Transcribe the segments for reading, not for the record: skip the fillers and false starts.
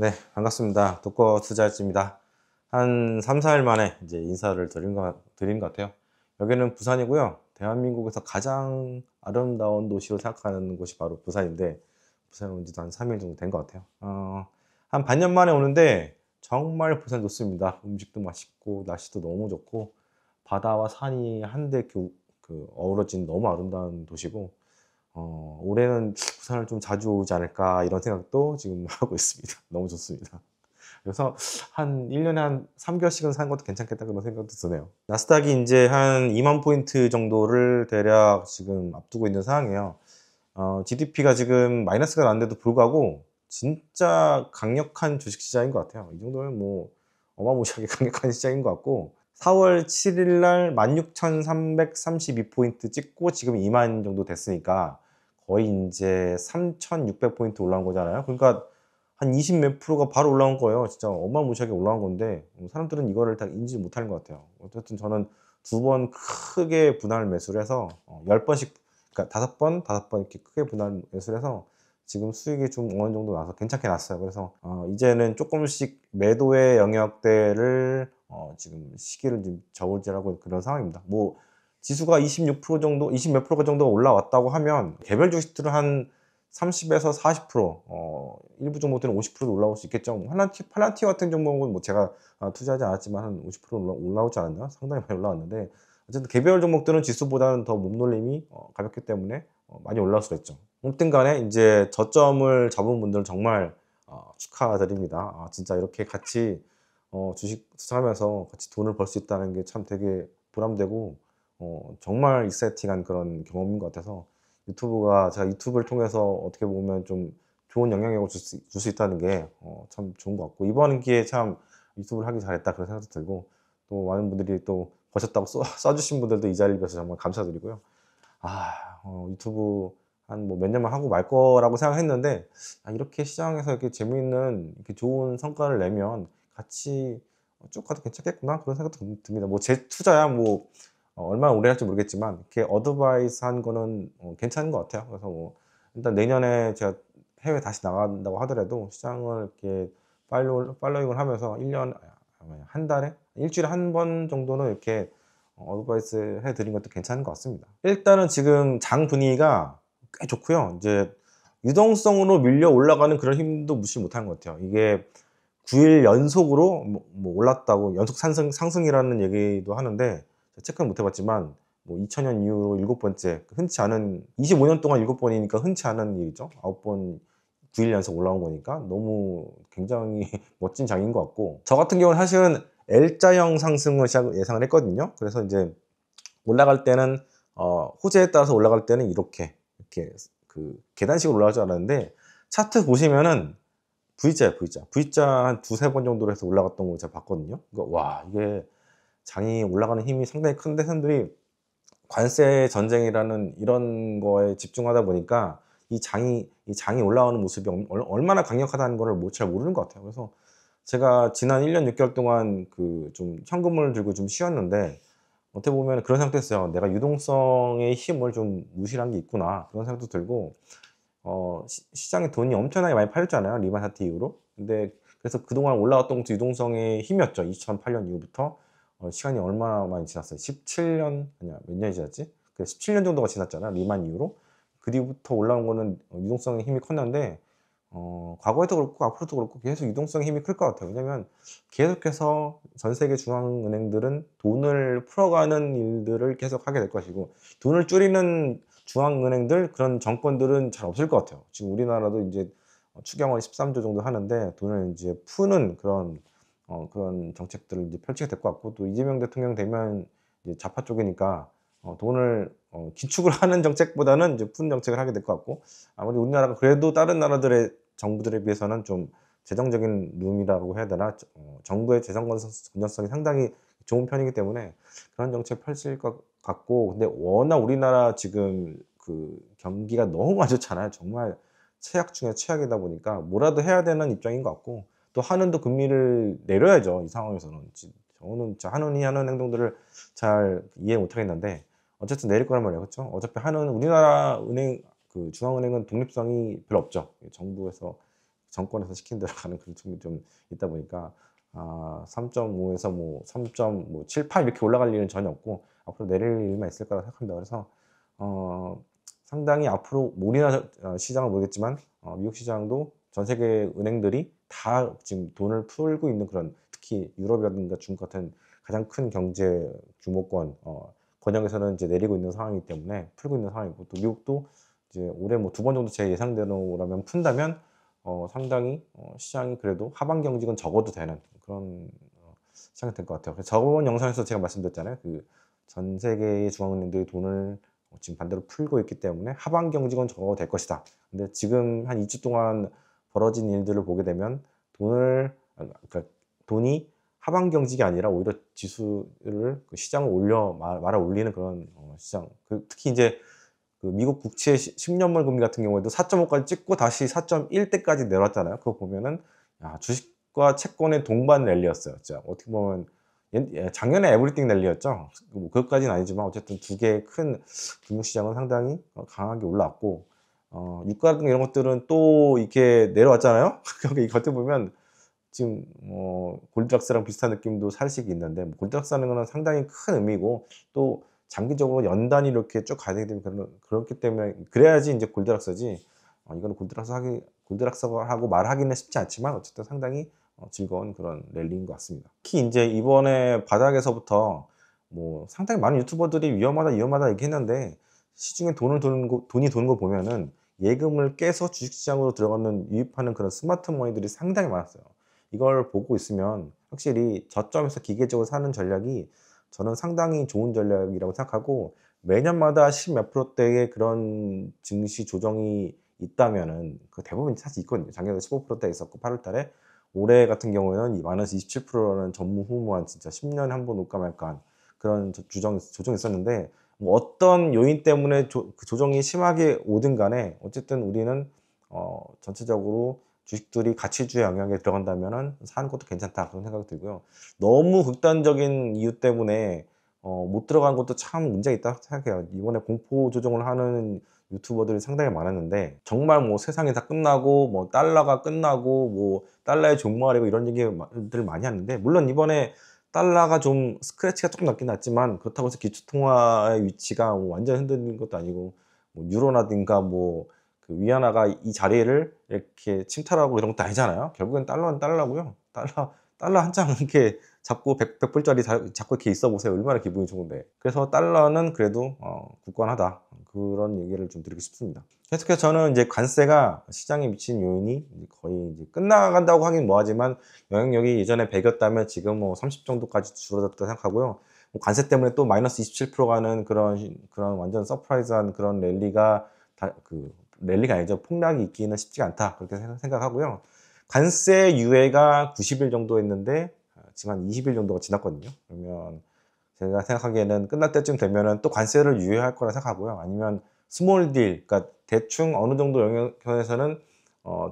네, 반갑습니다. 독거 투자할지입니다. 한 3, 4일 만에 이제 인사를 드린 것 같아요. 여기는 부산이고요. 대한민국에서 가장 아름다운 도시로 생각하는 곳이 바로 부산인데, 부산에 온 지도 한 3일 정도 된 것 같아요. 한 반년 만에 오는데, 정말 부산 좋습니다. 음식도 맛있고, 날씨도 너무 좋고, 바다와 산이 한데 어우러진 너무 아름다운 도시고, 올해는 부산을 좀 자주 오지 않을까 이런 생각도 지금 하고 있습니다. 너무 좋습니다. 그래서 한 1년에 한 3개월씩은 사는 것도 괜찮겠다 그런 생각도 드네요. 나스닥이 이제 한 2만 포인트 정도를 대략 지금 앞두고 있는 상황이에요. GDP가 지금 마이너스가 났는데도 불구하고 진짜 강력한 주식 시장인 것 같아요. 이 정도면 뭐 어마무시하게 강력한 시장인 것 같고, 4월 7일 날 16,332포인트 찍고 지금 2만 정도 됐으니까 거의 이제 3,600포인트 올라온 거잖아요. 그러니까 한 20 몇 프로가 바로 올라온 거예요. 진짜 어마무시하게 올라온 건데 사람들은 이거를 다 인지 못하는 것 같아요. 어쨌든 저는 2번 크게 분할 매수를 해서 10번씩, 그러니까 5번 이렇게 크게 분할 매수를 해서 지금 수익이 좀 어느 정도 나서 괜찮게 났어요. 그래서 이제는 조금씩 매도의 영역대를 지금 시기를 좀 저울질하고 그런 상황입니다. 뭐 지수가 26% 정도, 20 몇 프로 정도 올라왔다고 하면 개별 주식들은 한 30에서 40%, 일부 종목들은 50%도 올라올 수 있겠죠. 뭐 팔란티어 같은 종목은 뭐 제가 투자하지 않았지만 한 50% 올라오지 않았나? 상당히 많이 올라왔는데, 어쨌든 개별 종목들은 지수보다는 더 몸놀림이 가볍기 때문에 많이 올라올 수가 있죠. 아무튼 간에 이제 저점을 잡은 분들 정말 축하드립니다. 진짜 이렇게 같이 주식 투자하면서 같이 돈을 벌 수 있다는 게 참 되게 보람되고 정말 익사이팅한 그런 경험인 것 같아서, 제가 유튜브를 통해서 어떻게 보면 좀 좋은 영향력을 줄 수 있다는 게 참 좋은 것 같고, 이번 기회에 참 유튜브를 하기 잘했다 그런 생각도 들고, 또 많은 분들이 또 보셨다고 써주신 분들도 이 자리를 빌어서 정말 감사드리고요. 유튜브 한 뭐 몇 년만 하고 말 거라고 생각했는데, 이렇게 시장에서 이렇게 재미있는 이렇게 좋은 성과를 내면 같이 쭉 가도 괜찮겠구나 그런 생각도 듭니다. 뭐 제 투자야 뭐 얼마나 오래 할지 모르겠지만 이렇게 어드바이스 한 거는 괜찮은 것 같아요. 그래서 뭐 일단 내년에 제가 해외 다시 나간다고 하더라도 시장을 이렇게 팔로잉을 하면서 1년, 한 달에 일주일에 한 번 정도는 이렇게 어드바이스 해드린 것도 괜찮은 것 같습니다. 일단은 지금 장 분위기가 꽤 좋고요. 이제 유동성으로 밀려 올라가는 그런 힘도 무시 못하는 것 같아요. 이게 9일 연속으로 뭐 올랐다고, 연속 상승이라는 얘기도 하는데, 체크는 못 해봤지만 뭐 2000년 이후로 7번째, 흔치 않은, 25년 동안 7번이니까 흔치 않은 일이죠. 9번 9일 연속 올라온 거니까 너무 굉장히 멋진 장인 것 같고, 저 같은 경우는 사실은 L자형 상승을 예상을 했거든요. 그래서 이제 올라갈 때는 호재에 따라서 올라갈 때는 이렇게 그 계단식으로 올라갈 줄 알았는데, 차트 보시면은 V자예요, V자. V자 한 두세 번 정도로 해서 올라갔던 거 제가 봤거든요. 그러니까 와, 이게 장이 올라가는 힘이 상당히 큰데, 사람들이 관세 전쟁이라는 이런 거에 집중하다 보니까 이 장이 올라오는 모습이 얼마나 강력하다는 거를 잘 모르는 것 같아요. 그래서 제가 지난 1년 6개월 동안 그 좀 현금을 들고 좀 쉬었는데, 어떻게 보면 그런 생각도 했어요. 내가 유동성의 힘을 좀 무시한 게 있구나 그런 생각도 들고, 시장에 돈이 엄청나게 많이 팔렸잖아요, 리만 사태 이후로. 근데 그래서 그동안 올라왔던 것도 유동성의 힘이었죠. 2008년 이후부터 시간이 얼마나 많이 지났어요? 17년, 아니야, 몇 년이 지났지? 그 17년 정도가 지났잖아요, 리만 이후로. 그 뒤부터 올라온 거는 유동성의 힘이 컸는데, 과거에도 그렇고 앞으로도 그렇고 계속 유동성의 힘이 클 것 같아요. 왜냐면 계속해서 전 세계 중앙은행들은 돈을 풀어가는 일들을 계속 하게 될 것이고, 돈을 줄이는 중앙은행들, 그런 정권들은 잘 없을 것 같아요. 지금 우리나라도 이제 추경을 13조 정도 하는데 돈을 이제 푸는 그런 정책들을 이제 펼치게 될 것 같고, 또 이재명 대통령 되면 이제 좌파 쪽이니까 돈을 기축을 하는 정책보다는 이제 푸는 정책을 하게 될 것 같고, 아무리 우리나라가 그래도 다른 나라들의 정부들에 비해서는 좀 재정적인 룸이라고 해야 되나, 정부의 재정 건전성이 상당히 좋은 편이기 때문에 그런 정책 펼칠 것 같고, 근데 워낙 우리나라 지금 그 경기가 너무 안 좋잖아요. 정말 최악 중에 최악이다 보니까 뭐라도 해야 되는 입장인 것 같고, 또 한은도 금리를 내려야죠. 이 상황에서는. 저는 한은이 하는 행동들을 잘 이해 못 하겠는데, 어쨌든 내릴 거란 말이에요. 그렇죠? 어차피 우리나라 은행, 그 중앙은행은 독립성이 별로 없죠. 정부에서 정권에서 시킨 대로 가는 그런 측면이 좀 있다 보니까 3.5에서 뭐 3.78 이렇게 올라갈 일은 전혀 없고 앞으로 내릴 일만 있을 거라고 생각합니다. 그래서 상당히 앞으로 우리나라 시장은 모르겠지만 미국 시장도 전 세계 은행들이 다 지금 돈을 풀고 있는 그런, 특히 유럽이라든가 중국 같은 가장 큰 경제 규모권 권역에서는 이제 내리고 있는 상황이기 때문에 풀고 있는 상황이고, 또 미국도 이제 올해 뭐 2번 정도 제 예상대로라면 푼다면 상당히 시장이 그래도 하반 경직은 적어도 되는 그런 시장이 될 것 같아요. 그래서 저번 영상에서 제가 말씀드렸잖아요. 그 전 세계의 중앙은행들이 돈을 지금 반대로 풀고 있기 때문에 하반 경직은 적어도 될 것이다. 근데 지금 한 2주 동안 벌어진 일들을 보게 되면 그러니까 돈이 하반 경직이 아니라 오히려 지수를 그 시장을 말아 올리는 그런 시장. 특히 이제 그 미국 국채 10년물 금리 같은 경우에도 4.5까지 찍고 다시 4.1대까지 내려왔잖아요. 그거 보면은 주식과 채권의 동반 랠리였어요. 진짜 어떻게 보면 작년에 에브리띵 랠리였죠. 뭐 그것까지는 아니지만 어쨌든 두 개의 큰 금융시장은 상당히 강하게 올라왔고, 유가 같은 이런 것들은 또 이렇게 내려왔잖아요. 그러니까 겉에 보면 지금 골드락스랑 비슷한 느낌도 살짝 있는데, 골드락스라는 거는 상당히 큰 의미고, 또 장기적으로 연단이 이렇게 쭉 가야 되기 때문에 그렇기 때문에 그래야지 이제 골드락스지. 이거는 골드락스하고 말하기는 쉽지 않지만 어쨌든 상당히 즐거운 그런 랠리인 것 같습니다. 특히 이제 이번에 바닥에서부터 뭐 상당히 많은 유튜버들이 위험하다 얘기했는데, 시중에 돈이 도는 거 보면은 예금을 깨서 주식시장으로 들어가는 유입하는 그런 스마트 머니들이 상당히 많았어요. 이걸 보고 있으면 확실히 저점에서 기계적으로 사는 전략이 저는 상당히 좋은 전략이라고 생각하고, 매년마다 10 몇 %대의 그런 증시 조정이 있다면은 그 대부분 사실 있거든요. 작년에 15%대 있었고 8월 달에, 올해 같은 경우에는 이 마이너스 27%라는 전무후무한 진짜 10년에 한 번 올까 말까한 그런 조정이 있었는데, 뭐 어떤 요인 때문에 그 조정이 심하게 오든 간에 어쨌든 우리는 전체적으로 주식들이 가치주의 영역에 들어간다면은 사는 것도 괜찮다, 그런 생각이 들고요. 너무 극단적인 이유 때문에 못 들어간 것도 참 문제가 있다고 생각해요. 이번에 공포 조정을 하는 유튜버들이 상당히 많았는데, 정말 뭐 세상이 다 끝나고 뭐 달러가 끝나고 뭐 달러의 종말이고 이런 얘기들 많이 하는데, 물론 이번에 달러가 좀 스크래치가 조금 났긴 났지만 그렇다고 해서 기축통화의 위치가 뭐 완전 흔들리는 것도 아니고, 뭐 유로라든가 뭐 그 위안화가 이 자리를 이렇게 침탈하고 이런 것도 아니잖아요. 결국엔 달러는 달러고요. 달러 한 장 이렇게 잡고 100불짜리 잡고 이렇게 있어 보세요. 얼마나 기분이 좋은데. 그래서 달러는 그래도 굳건하다, 그런 얘기를 좀 드리고 싶습니다. 계속해서 저는 이제 관세가 시장에 미친 요인이 거의 이제 끝나간다고 하긴 뭐하지만 영향력이 예전에 100이었다면 지금 뭐 30 정도까지 줄어들었다고 생각하고요. 뭐 관세 때문에 또 마이너스 27% 가는 그런 완전 서프라이즈한 그런 랠리가 아니죠. 폭락이 있기는 쉽지가 않다, 그렇게 생각하고요. 관세 유예가 90일 정도 했는데 지금 한 20일 정도가 지났거든요. 그러면 제가 생각하기에는 끝날 때쯤 되면은 또 관세를 유예할 거라 생각하고요. 아니면 스몰 딜, 그러니까 대충 어느 정도 영역에서는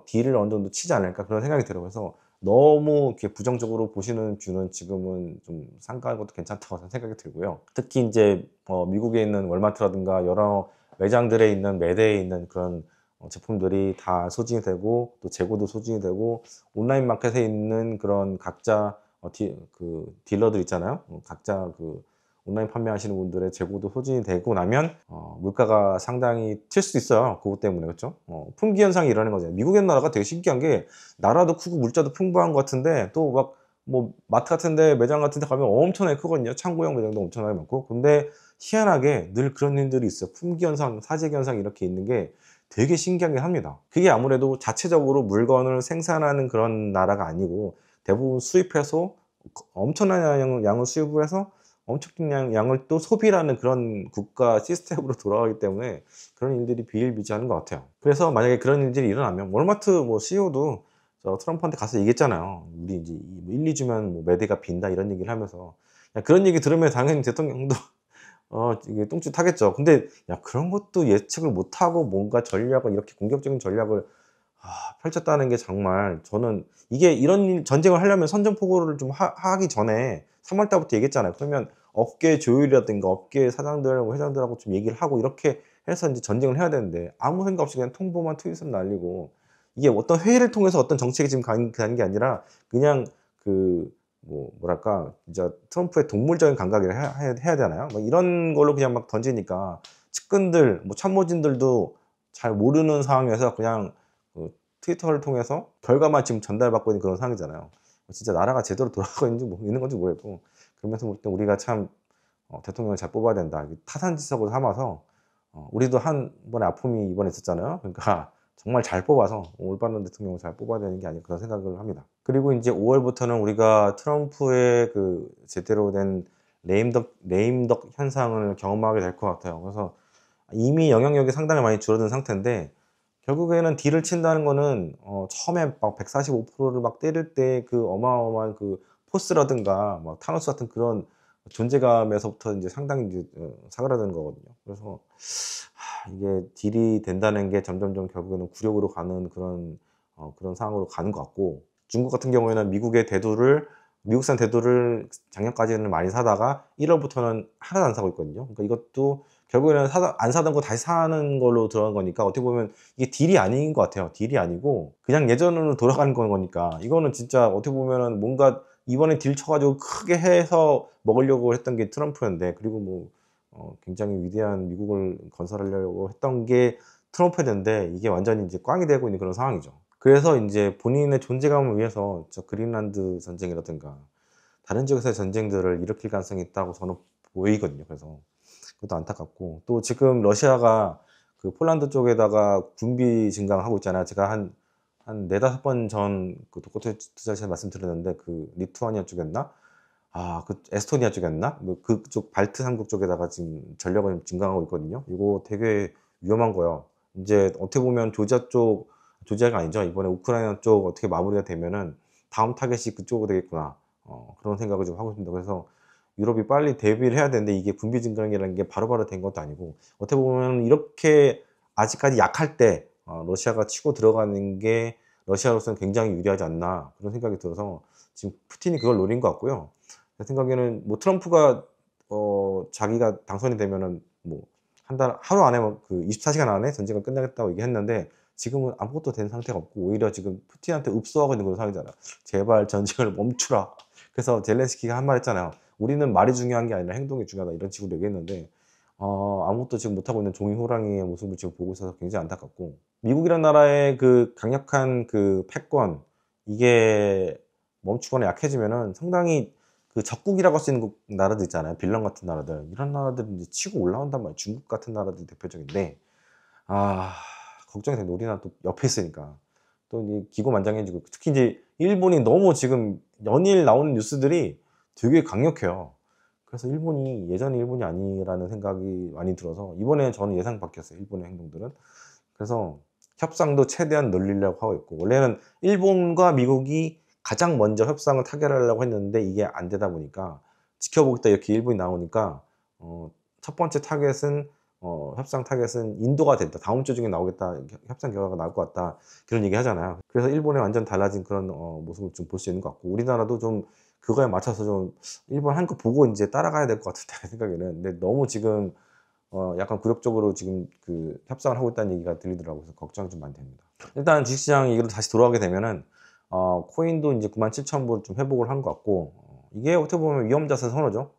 딜을 어느 정도 치지 않을까, 그런 생각이 들어요. 그래서 너무 이렇게 부정적으로 보시는 뷰는 지금은 좀 삼가하는 것도 괜찮다고 생각이 들고요. 특히 이제 미국에 있는 월마트라든가 여러 매장들에 있는 매대에 있는 그런 제품들이 다 소진이 되고, 또 재고도 소진이 되고, 온라인 마켓에 있는 그런 각자 딜러들 있잖아요. 각자 그 온라인 판매하시는 분들의 재고도 소진이 되고 나면 물가가 상당히 튈 수 있어요. 그것 때문에. 그렇죠? 품귀 현상이 일어나는 거죠. 미국의 나라가 되게 신기한 게, 나라도 크고 물자도 풍부한 것 같은데 또 막 뭐 마트 같은데, 매장 같은데 가면 엄청나게 크거든요. 창고형 매장도 엄청나게 많고. 근데 희한하게 늘 그런 일들이 있어요. 품귀 현상, 사재기 현상 이렇게 있는 게 되게 신기하게 합니다. 그게 아무래도 자체적으로 물건을 생산하는 그런 나라가 아니고, 대부분 수입해서 엄청난 양을 수입을 해서 엄청난 양을 또 소비라는 그런 국가 시스템으로 돌아가기 때문에 그런 일들이 비일비재하는 것 같아요. 그래서 만약에 그런 일들이 일어나면, 월마트 뭐 CEO도 저 트럼프한테 가서 얘기했잖아요. 우리 이제 1, 2주면 뭐 매대가 빈다, 이런 얘기를 하면서. 그런 얘기 들으면 당연히 대통령도 이게 똥짓하겠죠. 근데 그런 것도 예측을 못하고 뭔가 전략을, 이렇게 공격적인 전략을 펼쳤다는 게, 정말 저는 이게 이런 전쟁을 하려면 선전포고를 좀 하기 전에 3월 달부터 얘기했잖아요. 그러면 업계 조율이라든가 업계 사장들, 회장들하고 좀 얘기를 하고 이렇게 해서 이제 전쟁을 해야 되는데, 아무 생각 없이 그냥 통보만 트윗을 날리고 이게 어떤 회의를 통해서 어떤 정책이 지금 가는 게 아니라 그냥 뭐랄까 진짜 트럼프의 동물적인 감각이라 해야 되나요? 뭐 이런 걸로 그냥 막 던지니까 측근들 뭐 참모진들도 잘 모르는 상황에서 그냥 트위터를 통해서 결과만 지금 전달받고 있는 그런 상황이잖아요. 진짜 나라가 제대로 돌아가고 있는 건지 모르겠고, 그러면서 볼 때 우리가 참 대통령을 잘 뽑아야 된다. 타산지석을 삼아서 우리도 한 번의 아픔이 이번에 있었잖아요. 그러니까 정말 잘 뽑아서 올바른 대통령을 잘 뽑아야 되는 게 아닐까 그런 생각을 합니다. 그리고 이제 5월부터는 우리가 트럼프의 그 제대로 된 레임덕 현상을 경험하게 될 것 같아요. 그래서 이미 영향력이 상당히 많이 줄어든 상태인데, 결국에는 딜을 친다는 거는 처음에 막 145%를 막 때릴 때 그 어마어마한 그 포스라든가 막 타노스 같은 그런 존재감에서부터 이제 상당히 이제 사그라드는 거거든요. 그래서 이게 딜이 된다는 게 점점점 결국에는 굴욕으로 가는 그런 상황으로 가는 것 같고, 중국 같은 경우에는 미국산 대두를 작년까지는 많이 사다가 1월부터는 하나도 안 사고 있거든요. 그러니까 이것도 결국에는 안 사던 거 다시 사는 걸로 들어간 거니까, 어떻게 보면 이게 딜이 아닌 것 같아요. 딜이 아니고 그냥 예전으로 돌아가는 거니까, 이거는 진짜 어떻게 보면은 뭔가 이번에 딜 쳐가지고 크게 해서 먹으려고 했던 게 트럼프였는데, 그리고 굉장히 위대한 미국을 건설하려고 했던 게 트럼프였는데, 이게 완전히 이제 꽝이 되고 있는 그런 상황이죠. 그래서 이제 본인의 존재감을 위해서 저 그린란드 전쟁이라든가 다른 지역에서의 전쟁들을 일으킬 가능성이 있다고 저는 보이거든요. 그래서 그것도 안타깝고, 또 지금 러시아가 그 폴란드 쪽에다가 군비 증강하고 있잖아요. 제가 한 네다섯 번 전 그 독거토 투자에서 말씀드렸는데, 그 리투아니아 쪽이었나? 그 에스토니아 쪽이었나? 뭐 그쪽 발트 3국 쪽에다가 지금 전력을 증강하고 있거든요. 이거 되게 위험한 거예요. 이제 어떻게 보면 조지아가 아니죠. 이번에 우크라이나 쪽 어떻게 마무리가 되면은 다음 타겟이 그쪽으로 되겠구나. 그런 생각을 좀 하고 있습니다. 그래서 유럽이 빨리 대비를 해야 되는데, 이게 군비 증강이라는 게 바로바로 된 것도 아니고, 어떻게 보면 이렇게 아직까지 약할 때 러시아가 치고 들어가는 게 러시아로서는 굉장히 유리하지 않나 그런 생각이 들어서 지금 푸틴이 그걸 노린 것 같고요. 제 생각에는 뭐 트럼프가 자기가 당선이 되면은 뭐 하루 안에 그 24시간 안에 전쟁을 끝나겠다고 얘기했는데, 지금은 아무것도 된 상태가 없고 오히려 지금 푸틴한테 읍소하고 있는 그런 상황이잖아요. 제발 전쟁을 멈추라. 그래서 젤렌스키가 한 말 했잖아요. 우리는 말이 중요한 게 아니라 행동이 중요하다, 이런 식으로 얘기했는데 아무것도 지금 못하고 있는 종이 호랑이의 모습을 지금 보고 있어서 굉장히 안타깝고, 미국이란 나라의 그 강력한 그 패권, 이게 멈추거나 약해지면은 상당히 그 적국이라고 할 수 있는 나라들 있잖아요. 빌런 같은 나라들, 이런 나라들이 이제 치고 올라온단 말이에요. 중국 같은 나라들이 대표적인데, 아 걱정이 되는데 우리나라 또 옆에 있으니까 또 이제 기고만장해지고, 특히 이제 일본이 너무 지금 연일 나오는 뉴스들이 되게 강력해요. 그래서 일본이 예전 일본이 아니라는 생각이 많이 들어서 이번에 저는 예상 밖이었어요. 일본의 행동들은. 그래서 협상도 최대한 늘리려고 하고 있고, 원래는 일본과 미국이 가장 먼저 협상을 타결하려고 했는데 이게 안 되다 보니까, 지켜보겠다 이렇게 일본이 나오니까 첫 번째 타겟은 협상 타겟은 인도가 됐다. 다음 주 중에 나오겠다. 협상 결과가 나올 것 같다. 그런 얘기 하잖아요. 그래서 일본에 완전 달라진 그런 모습을 좀 볼 수 있는 것 같고, 우리나라도 좀 그거에 맞춰서 좀 일본 한 거 보고 이제 따라가야 될 것 같은데 생각에는. 근데 너무 지금 약간 굴욕적으로 지금 그 협상을 하고 있다는 얘기가 들리더라고요. 그래서 걱정이 좀 많이 됩니다. 일단 주식시장 얘기로 다시 돌아가게 되면은 코인도 이제 97,000불 좀 회복을 한 것 같고, 이게 어떻게 보면 위험자산 선호죠.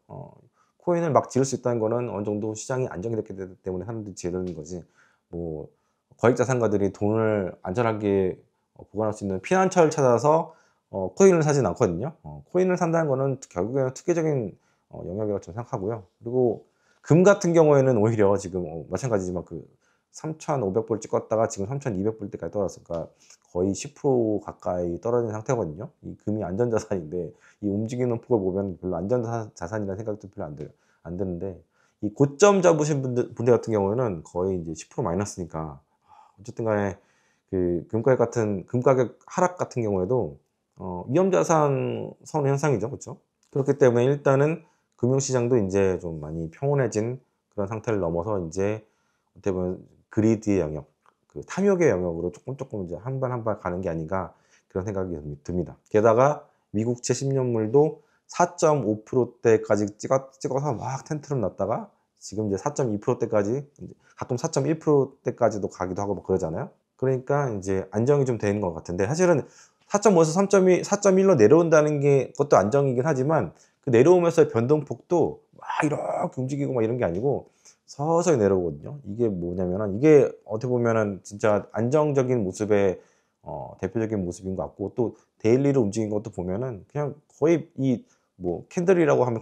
코인을 막 지를 수 있다는 거는 어느 정도 시장이 안정이 됐기 때문에 사람들이 지르는 거지, 뭐 거액자산가들이 돈을 안전하게 보관할 수 있는 피난처를 찾아서 코인을 사진 않거든요. 코인을 산다는 거는 결국에는 투기적인 영역이라고 저는 생각하고요. 그리고 금 같은 경우에는 오히려 지금 마찬가지지만 그 3,500불 찍었다가 지금 3,200불 때까지 떨어졌으니까 거의 10% 가까이 떨어진 상태거든요. 이 금이 안전자산인데 이 움직이는 폭을 보면 별로 안전자산이라는 생각도 별로 안 드는데, 이 고점 잡으신 분들 같은 경우에는 거의 이제 10% 마이너스니까, 어쨌든 간에 그 금가격 하락 같은 경우에도 위험자산 선호 현상이죠. 그렇죠? 그렇기 때문에 일단은 금융시장도 이제 좀 많이 평온해진 그런 상태를 넘어서 이제 어떻게 보면 그리드의 영역, 그 탐욕의 영역으로 조금 이제 한 발 한 발 가는 게 아닌가 그런 생각이 듭니다. 게다가 미국채 10년물도 4.5%대까지 찍어서 막 텐트럼 났다가 지금 이제 4.2%대까지, 가끔 4.1%대까지도 가기도 하고 뭐 그러잖아요. 그러니까 이제 안정이 좀 되는 것 같은데, 사실은 4.5에서 3.2, 4.1로 내려온다는 게 그것도 안정이긴 하지만 그 내려오면서의 변동폭도 막 이렇게 움직이고 막 이런 게 아니고 서서히 내려오거든요. 이게 뭐냐면은, 이게 어떻게 보면은 진짜 안정적인 모습의 대표적인 모습인 것 같고, 또 데일리로 움직인 것도 보면은 그냥 거의 이 뭐 캔들이라고 하면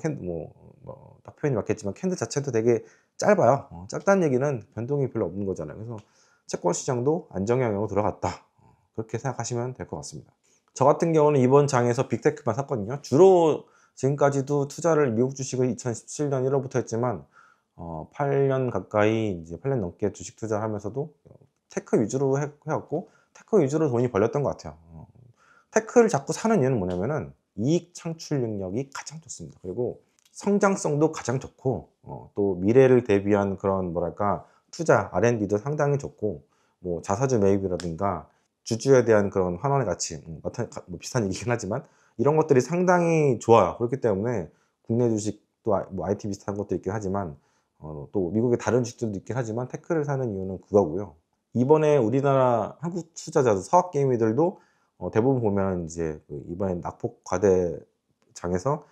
딱 표현이 맞겠지만 캔들 자체도 되게 짧아요. 짧다는 얘기는 변동이 별로 없는 거잖아요. 그래서 채권 시장도 안정의 영역으로 들어갔다, 그렇게 생각하시면 될 것 같습니다. 저 같은 경우는 이번 장에서 빅테크만 샀거든요. 주로 지금까지도 투자를 미국 주식을 2017년 1월부터 했지만 8년 가까이, 이제 8년 넘게 주식 투자를 하면서도 테크 위주로 해왔고, 테크 위주로 돈이 벌렸던 것 같아요. 테크를 자꾸 사는 이유는 뭐냐면은 이익 창출 능력이 가장 좋습니다. 그리고 성장성도 가장 좋고, 또 미래를 대비한 그런 뭐랄까 투자 R&D도 상당히 좋고, 뭐 자사주 매입이라든가 주주에 대한 그런 환원의 가치, 뭐 비슷한 얘기긴 하지만 이런 것들이 상당히 좋아요. 그렇기 때문에 국내 주식도 뭐 IT 비슷한 것도 있긴 하지만 또 미국의 다른 주식들도 있긴 하지만 테크를 사는 이유는 그거고요. 이번에 우리나라 한국 투자자들, 사업 개미들도 대부분 보면 이제 이번에 낙폭 과대장에서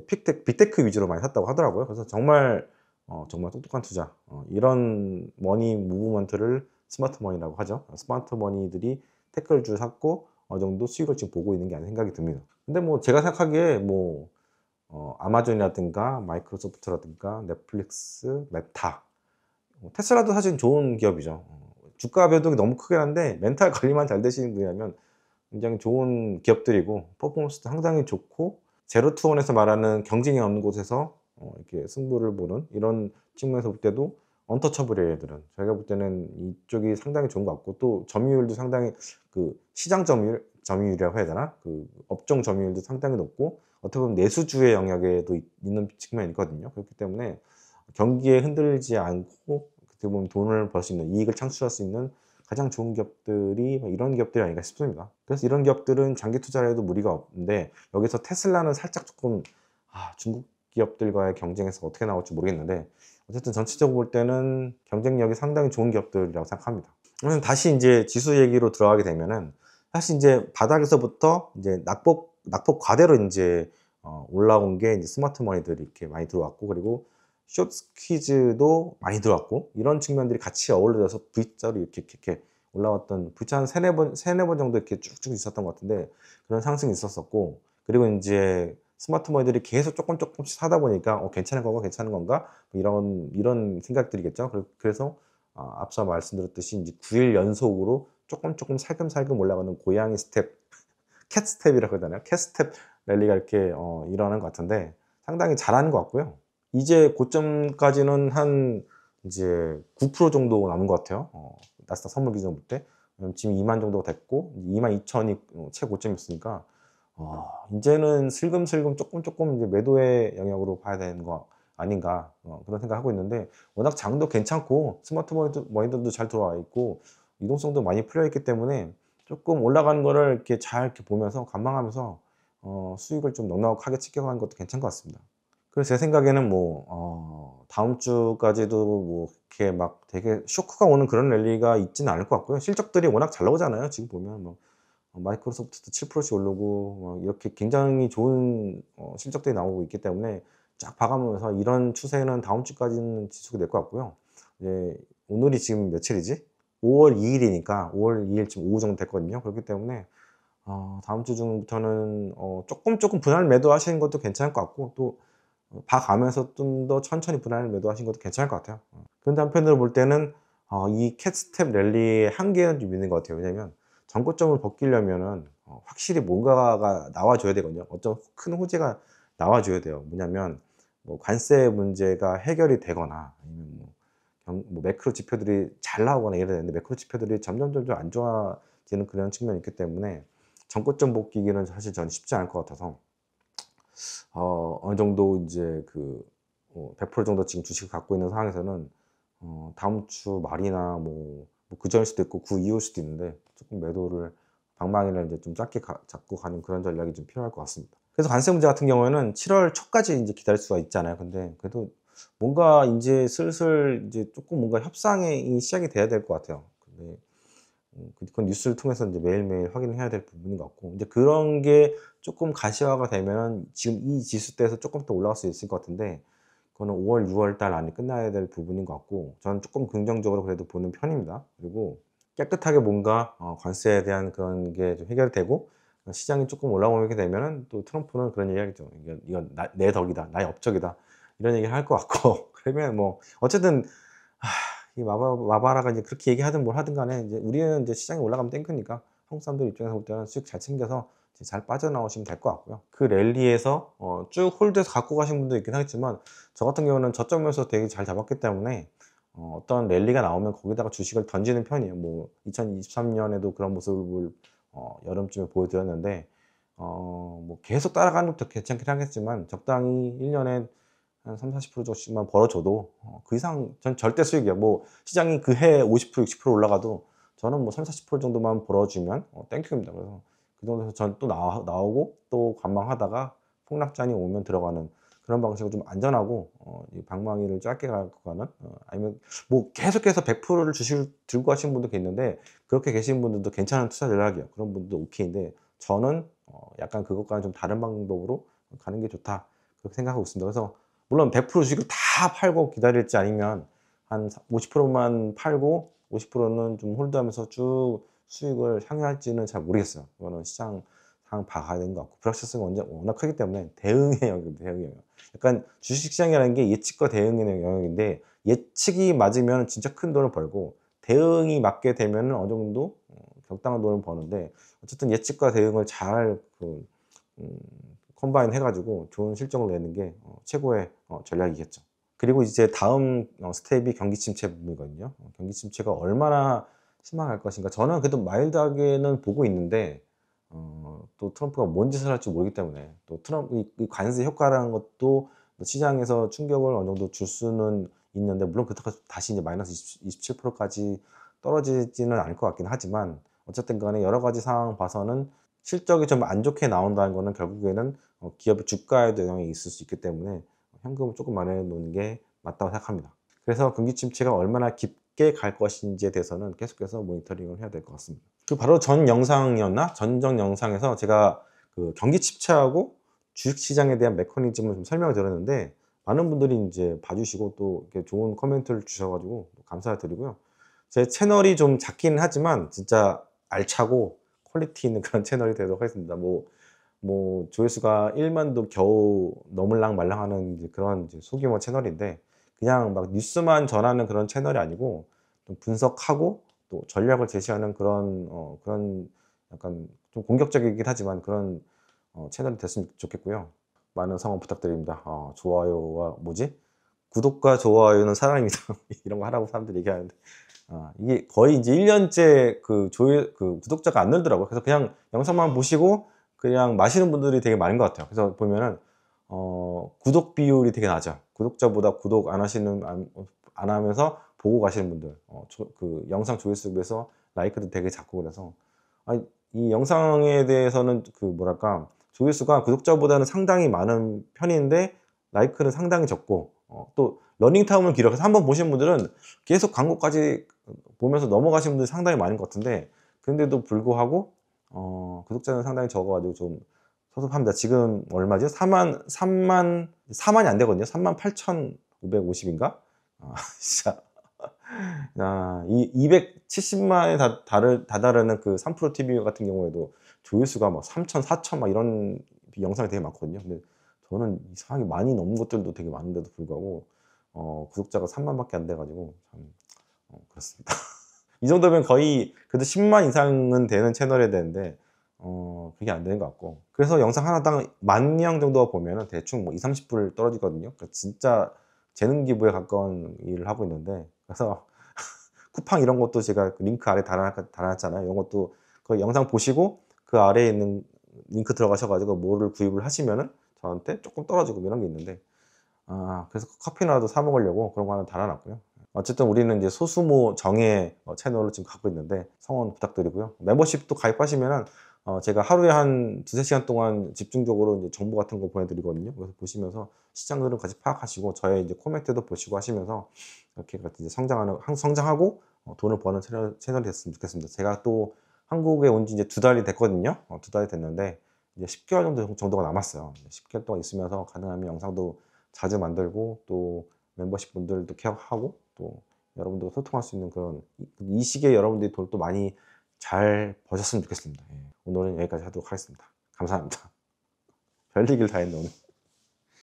빅테크 위주로 많이 샀다고 하더라고요. 그래서 정말 똑똑한 투자, 이런 머니 무브먼트를 스마트 머니라고 하죠. 스마트 머니들이 테크를 주 샀고 어느 정도 수익을 지금 보고 있는 게 아닌 생각이 듭니다. 근데 뭐 제가 생각하기에 뭐 아마존이라든가 마이크로소프트라든가 넷플릭스, 메타, 테슬라도 사실 좋은 기업이죠. 주가 변동이 너무 크긴 한데 멘탈 관리만 잘 되시는 분이라면 굉장히 좋은 기업들이고, 퍼포먼스도 상당히 좋고, 제로 투 원에서 말하는 경쟁이 없는 곳에서 이렇게 승부를 보는 이런 측면에서 볼 때도 언터처블이에요, 얘들은. 저희가 볼 때는 이쪽이 상당히 좋은 것 같고, 또 점유율도 상당히, 그 시장 점유율이라고 해야 되나? 그 업종 점유율도 상당히 높고, 어떻게 보면 내수주의 영역에도 있는 측면이 있거든요. 그렇기 때문에 경기에 흔들리지 않고 어떻게 보면 돈을 벌 수 있는, 이익을 창출할 수 있는 가장 좋은 기업들이 이런 기업들이 아닌가 싶습니다. 그래서 이런 기업들은 장기 투자를 해도 무리가 없는데, 여기서 테슬라는 살짝 조금 중국 기업들과의 경쟁에서 어떻게 나올지 모르겠는데, 어쨌든 전체적으로 볼 때는 경쟁력이 상당히 좋은 기업들이라고 생각합니다. 그러면 다시 이제 지수 얘기로 들어가게 되면은, 사실 이제 바닥에서부터 이제 낙폭 과대로 이제 올라온 게 이제 스마트 머니들이 이렇게 많이 들어왔고, 그리고 숏 스퀴즈도 많이 들어왔고, 이런 측면들이 같이 어우러져서 V자로 이렇게 올라왔던, V자 한 세네 번 정도 이렇게 쭉쭉 있었던 것 같은데, 그런 상승이 있었었고, 그리고 이제 스마트 머니들이 계속 조금씩 사다 보니까 괜찮은 건가 뭐 이런 생각들이겠죠. 그래서 앞서 말씀드렸듯이 이제 9일 연속으로 조금 살금살금 올라가는 고양이 스텝, 캣 스텝이라고 해야 되나요? 캣 스텝 랠리가 이렇게 일어나는 것 같은데, 상당히 잘하는 것 같고요. 이제 고점까지는 한 이제 9% 정도 남은 것 같아요. 나스닥 선물 기준 볼 때. 지금 2만 정도가 됐고, 2만 2천이 최고점이었으니까, 이제는 슬금슬금 조금 이제 매도의 영역으로 봐야 되는 거 아닌가, 그런 생각하고 있는데, 워낙 장도 괜찮고 스마트 머니들도 잘 들어와 있고 유동성도 많이 풀려 있기 때문에 조금 올라가는 거를 이렇게 잘 이렇게 보면서 관망하면서 수익을 좀 넉넉하게 챙겨가는 것도 괜찮은 것 같습니다. 그래서 제 생각에는 뭐 다음 주까지도 뭐 이렇게 막 되게 쇼크가 오는 그런 랠리가 있지는 않을 것 같고요. 실적들이 워낙 잘 나오잖아요. 지금 보면 뭐 마이크로소프트도 7%씩 오르고 이렇게 굉장히 좋은 실적들이 나오고 있기 때문에 쫙 봐가면서 이런 추세는 다음 주까지는 지속이 될 것 같고요. 이제 오늘이 지금 며칠이지? 5월 2일이니까 5월 2일 지금 오후 정도 됐거든요. 그렇기 때문에 다음 주 중부터는 조금 분할 매도하시는 것도 괜찮을 것 같고, 또 봐가면서 좀 더 천천히 분할 매도하시는 것도 괜찮을 것 같아요. 그런데 한편으로 볼 때는 이 캣스텝 랠리의 한계는 좀 있는 것 같아요. 왜냐면 전고점을 벗기려면은 확실히 뭔가가 나와줘야 되거든요. 어떤 큰 호재가 나와줘야 돼요. 뭐냐면 뭐 관세 문제가 해결이 되거나, 아니면 뭐 매크로 지표들이 잘 나오거나 이래야 되는데, 매크로 지표들이 점점 안 좋아지는 그런 측면이 있기 때문에 전고점 복귀기는 사실 저는 쉽지 않을 것 같아서, 어느 정도 이제 100% 정도 지금 주식을 갖고 있는 상황에서는 다음 주 말이나 그 전일 수도 있고 그 이후일 수도 있는데, 조금 매도를 방망이를 이제 좀 짧게 잡고 가는 그런 전략이 좀 필요할 것 같습니다. 그래서 관세 문제 같은 경우에는 7월 초까지 이제 기다릴 수가 있잖아요. 근데 그래도 뭔가 이제 슬슬 이제 조금 뭔가 협상이 시작이 돼야 될 것 같아요. 근데 그건 뉴스를 통해서 이제 매일매일 확인해야 될 부분인 것 같고, 이제 그런 게 조금 가시화가 되면은 지금 이 지수대에서 조금 더 올라갈 수 있을 것 같은데, 그거는 5월, 6월 달 안에 끝나야 될 부분인 것 같고, 저는 조금 긍정적으로 그래도 보는 편입니다. 그리고 깨끗하게 뭔가 관세에 대한 그런 게 좀 해결되고 시장이 조금 올라오게 되면은 또 트럼프는 그런 얘기 하겠죠. 이건 내 덕이다, 나의 업적이다, 이런 얘기를 할 것 같고 그러면 뭐 어쨌든 이 마바라가 이제 그렇게 얘기하든 뭘 하든 간에 이제 우리는 이제 시장이 올라가면 땡큐니까 한국 사람들 입장에서 볼 때는 수익 잘 챙겨서 이제 잘 빠져나오시면 될 것 같고요. 그 랠리에서 쭉 홀드해서 갖고 가신 분도 있긴 하겠지만, 저 같은 경우는 저점에서 되게 잘 잡았기 때문에 어떤 랠리가 나오면 거기다가 주식을 던지는 편이에요. 뭐 2023년에도 그런 모습을 여름쯤에 보여드렸는데, 뭐 계속 따라가는 것도 괜찮긴 하겠지만 적당히 1년에 한 30-40% 정도씩만 벌어줘도 그 이상 전 절대 수익이야. 뭐 시장이 그 해 50% 60% 올라가도 저는 뭐 30-40% 정도만 벌어주면 땡큐입니다. 그래서 그 정도에서 전 또 나오고 또 관망하다가 폭락잔이 오면 들어가는 그런 방식으로 좀 안전하고 이 방망이를 짧게 갖고 가는, 아니면 뭐 계속해서 100%를 주식 들고 가시는 분도 있는데, 그렇게 계시는 분들도 괜찮은 투자 전략이에요. 그런 분들도 오케이인데, 저는 약간 그것과는 좀 다른 방법으로 가는 게 좋다, 그렇게 생각하고 있습니다. 그래서 물론 100% 주식을 다 팔고 기다릴지, 아니면 한 50%만 팔고 50%는 좀 홀드하면서 쭉 수익을 향유할지는 잘 모르겠어요. 이거는 시장 상황 봐야 되는 것 같고, 불확실성이 워낙 크기 때문에 대응의 영역입니다. 대응의 영역. 약간 주식시장이라는 게 예측과 대응의 영역인데, 예측이 맞으면 진짜 큰 돈을 벌고, 대응이 맞게 되면 어느 정도 적당한 돈을 버는데, 어쨌든 예측과 대응을 잘 컴바인 해가지고 좋은 실적을 내는 게 최고의 전략이겠죠. 그리고 이제 다음 스텝이 경기 침체 부분이거든요. 경기 침체가 얼마나 심화할 것인가. 저는 그래도 마일드하게는 보고 있는데, 또 트럼프가 뭔 짓을 할지 모르기 때문에, 또 트럼프 이 관세 효과라는 것도 시장에서 충격을 어느 정도 줄 수는 있는데, 물론 그렇다고 다시 이제 마이너스 27%까지 떨어지지는 않을 것 같긴 하지만, 어쨌든 간에 여러 가지 상황 봐서는 실적이 좀 안 좋게 나온다는 거는 결국에는 기업의 주가에도 영향이 있을 수 있기 때문에 현금을 조금 마련해 놓는 게 맞다고 생각합니다. 그래서 경기 침체가 얼마나 깊게 갈 것인지에 대해서는 계속해서 모니터링을 해야 될 것 같습니다. 그 바로 전 영상이었나? 전전 영상에서 제가 그 경기 침체하고 주식시장에 대한 메커니즘을 좀 설명을 드렸는데, 많은 분들이 이제 봐주시고 또 이렇게 좋은 코멘트를 주셔가지고 감사드리고요. 제 채널이 좀 작기는 하지만 진짜 알차고 퀄리티 있는 그런 채널이 되도록 하겠습니다. 뭐 조회수가 1만도 겨우 넘을랑 말랑하는 이제 그런 이제 소규모 채널인데, 그냥 막 뉴스만 전하는 그런 채널이 아니고 좀 분석하고 또 전략을 제시하는 그런 약간 좀 공격적이긴 하지만 그런 채널이 됐으면 좋겠고요. 많은 성원 부탁드립니다. 좋아요와 구독과 좋아요는 사랑입니다. 이런 거 하라고 사람들이 얘기하는데, 이게 거의 이제 1년째 그 구독자가 안 늘더라고요. 그래서 그냥 영상만 보시고 그냥 마시는 분들이 되게 많은 것 같아요. 그래서 보면은 구독 비율이 되게 낮아. 구독자보다 구독 안 하면서 보고 가시는 분들, 그 영상 조회수 비해서 라이크도 되게 작고, 그래서 이 영상에 대해서는 그 뭐랄까, 조회수가 구독자보다는 상당히 많은 편인데 라이크는 상당히 적고, 또 러닝타임을 길어서 한번 보신 분들은 계속 광고까지 보면서 넘어가신 분들이 상당히 많은 것 같은데, 그런데도 불구하고 구독자는 상당히 적어가지고 좀 섭섭합니다. 지금 얼마죠? 4만이 안 되거든요. 38,550인가? 진짜. 이 270만에 다다르는 그 3프로 TV 같은 경우에도 조회수가 막 3천, 4천 막 이런 영상이 되게 많거든요. 근데 저는 이상하게 많이 넘는 것들도 되게 많은데도 불구하고 구독자가 3만밖에 안 돼가지고 참 그렇습니다. 이 정도면 거의 그래도 10만 이상은 되는 채널이 되는데 그게 안 되는 것 같고, 그래서 영상 하나당 10,000명 정도가 보면은 대충 뭐 2-30불 떨어지거든요. 그러니까 진짜 재능 기부에 가까운 일을 하고 있는데, 그래서 쿠팡 이런 것도 제가 그 링크 아래 달아놨잖아요. 이런 것도 그 영상 보시고 그 아래에 있는 링크 들어가셔가지고 뭐를 구입을 하시면은 저한테 조금 떨어지고 이런 게 있는데, 그래서 커피나도 사 먹으려고 그런 거 하나 달아놨고요. 어쨌든 우리는 이제 소수모 정예 채널을 지금 갖고 있는데 성원 부탁드리고요. 멤버십도 가입하시면은 제가 하루에 한 2-3시간 동안 집중적으로 이제 정보 같은 거 보내드리거든요. 그래서 보시면서 시장 흐름 같이 파악하시고 저의 이제 코멘트도 보시고 하시면서 이렇게 같이 이제 성장하고 돈을 버는 채널이 됐으면 좋겠습니다. 제가 또 한국에 온 지 이제 2달이 됐거든요. 2달이 됐는데 이제 10개월 정도가 남았어요. 10개월 동안 있으면서 가능하면 영상도 자주 만들고 또 멤버십 분들도 케어하고 또 여러분들과 소통할 수 있는 그런 이 시기에 여러분들이 돈을 또 많이 잘 버셨으면 좋겠습니다. 예. 오늘은 여기까지 하도록 하겠습니다. 감사합니다. 별 얘기를 다 했네 오늘.